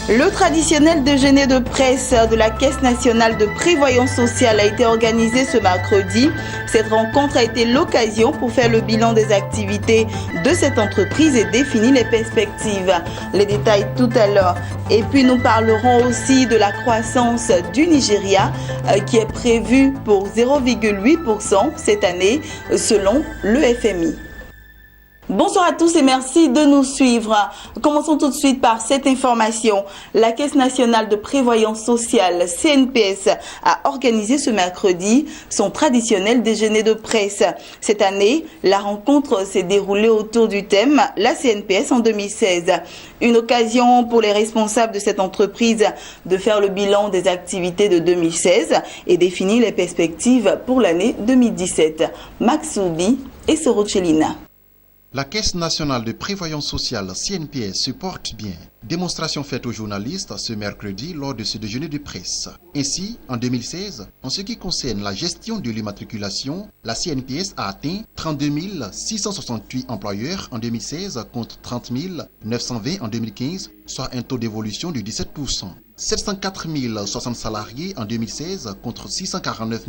Le traditionnel déjeuner de presse de la Caisse nationale de prévoyance sociale a été organisé ce mercredi. Cette rencontre a été l'occasion pour faire le bilan des activités de cette entreprise et définir les perspectives. Les détails tout à l'heure. Et puis nous parlerons aussi de la croissance du Nigeria qui est prévue pour 0,8% cette année selon le FMI. Bonsoir à tous et merci de nous suivre. Commençons tout de suite par cette information. La Caisse nationale de prévoyance sociale, CNPS, a organisé ce mercredi son traditionnel déjeuner de presse. Cette année, la rencontre s'est déroulée autour du thème « La CNPS en 2016 ». Une occasion pour les responsables de cette entreprise de faire le bilan des activités de 2016 et définir les perspectives pour l'année 2017. Max Soubi et Sorochelina. La Caisse nationale de prévoyance sociale CNPS se porte bien. Démonstration faite aux journalistes ce mercredi lors de ce déjeuner de presse. Ainsi, en 2016, en ce qui concerne la gestion de l'immatriculation, la CNPS a atteint 32 668 employeurs en 2016 contre 30 920 en 2015, soit un taux d'évolution de 17%. 704 060 salariés en 2016 contre 649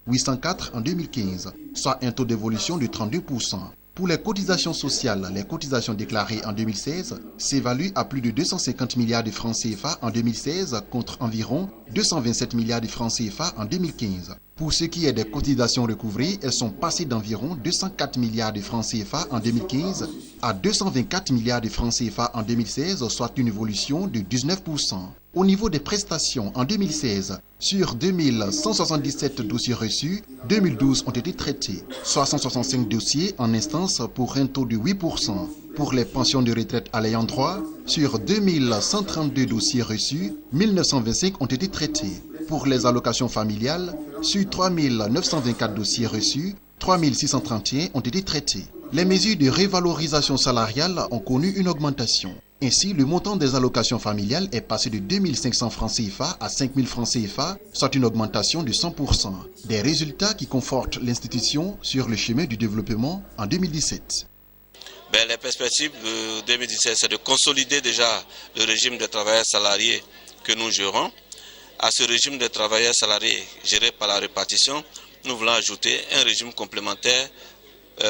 804 en 2015, soit un taux d'évolution de 32%. Pour les cotisations sociales, les cotisations déclarées en 2016 s'évaluent à plus de 250 milliards de francs CFA en 2016 contre environ 227 milliards de francs CFA en 2015. Pour ce qui est des cotisations recouvrées, elles sont passées d'environ 204 milliards de francs CFA en 2015 à 224 milliards de francs CFA en 2016, soit une évolution de 19%. Au niveau des prestations, en 2016, sur 2177 dossiers reçus, 2012 ont été traités, soit 165 dossiers en instance pour un taux de 8%. Pour les pensions de retraite à l'ayant droit, sur 2132 dossiers reçus, 1925 ont été traités. Pour les allocations familiales, sur 3924 dossiers reçus, 3631 ont été traités. Les mesures de révalorisation salariale ont connu une augmentation. Ainsi, le montant des allocations familiales est passé de 2500 francs CFA à 5000 francs CFA, soit une augmentation de 100%. Des résultats qui confortent l'institution sur le chemin du développement en 2017. Les perspectives de 2017, c'est de consolider déjà le régime de travailleurs salariés que nous gérons. À ce régime de travailleurs salariés géré par la répartition, nous voulons ajouter un régime complémentaire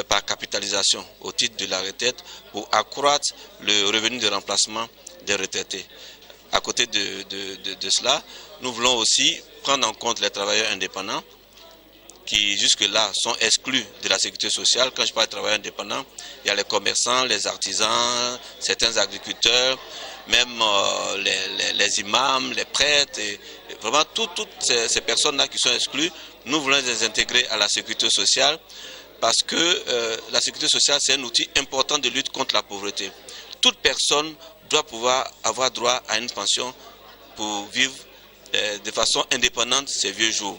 par capitalisation au titre de la retraite pour accroître le revenu de remplacement des retraités. À côté de cela, nous voulons aussi prendre en compte les travailleurs indépendants qui jusque-là sont exclus de la sécurité sociale. Quand je parle de travailleurs indépendants, il y a les commerçants, les artisans, certains agriculteurs, même les imams, les prêtres, et vraiment toutes ces personnes-là qui sont exclues, nous voulons les intégrer à la sécurité sociale parce que la sécurité sociale, c'est un outil important de lutte contre la pauvreté. Toute personne doit pouvoir avoir droit à une pension pour vivre de façon indépendante ses vieux jours.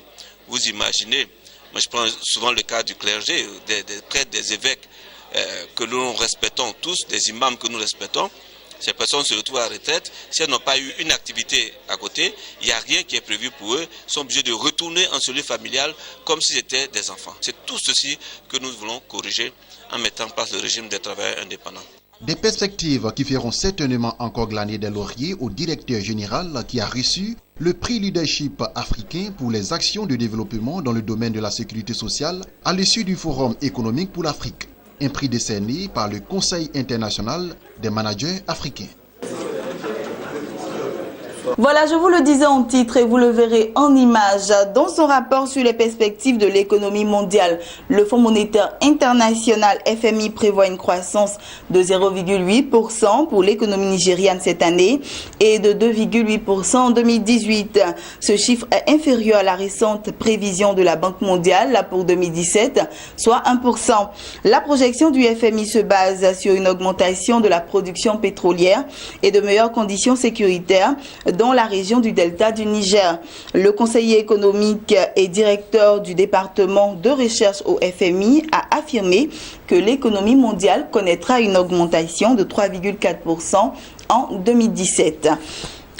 Vous imaginez, moi je prends souvent le cas du clergé, des prêtres, des évêques que nous respectons tous, des imams que nous respectons. Ces personnes se retrouvent à la retraite, si elles n'ont pas eu une activité à côté, il n'y a rien qui est prévu pour eux, ils sont obligés de retourner en cellule familiale comme s'ils étaient des enfants. C'est tout ceci que nous voulons corriger en mettant en place le régime des travailleurs indépendants. Des perspectives qui feront certainement encore glaner des lauriers au directeur général qui a reçu le prix leadership africain pour les actions de développement dans le domaine de la sécurité sociale à l'issue du Forum économique pour l'Afrique. Un prix décerné par le Conseil international des managers africains. Voilà, je vous le disais en titre et vous le verrez en image. Dans son rapport sur les perspectives de l'économie mondiale, le Fonds monétaire international FMI prévoit une croissance de 0,8% pour l'économie nigériane cette année et de 2,8% en 2018. Ce chiffre est inférieur à la récente prévision de la Banque mondiale pour 2017, soit 1%. La projection du FMI se base sur une augmentation de la production pétrolière et de meilleures conditions sécuritaires dans la région du delta du Niger. Le conseiller économique et directeur du département de recherche au FMI a affirmé que l'économie mondiale connaîtra une augmentation de 3,4% en 2017.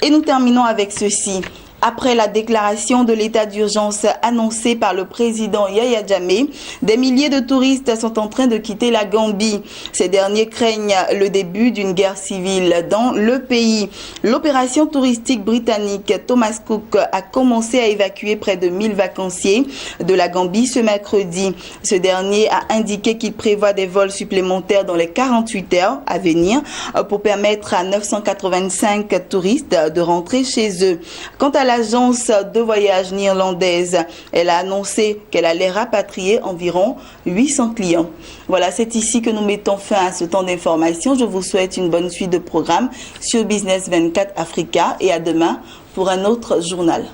Et nous terminons avec ceci. Après la déclaration de l'état d'urgence annoncée par le président Yahya Jammeh, des milliers de touristes sont en train de quitter la Gambie. Ces derniers craignent le début d'une guerre civile dans le pays. L'opération touristique britannique Thomas Cook a commencé à évacuer près de 1000 vacanciers de la Gambie ce mercredi. Ce dernier a indiqué qu'il prévoit des vols supplémentaires dans les 48 heures à venir pour permettre à 985 touristes de rentrer chez eux. Quant à l'agence de voyage néerlandaise, elle a annoncé qu'elle allait rapatrier environ 800 clients. Voilà, c'est ici que nous mettons fin à ce temps d'information. Je vous souhaite une bonne suite de programmes sur Business 24 Africa et à demain pour un autre journal.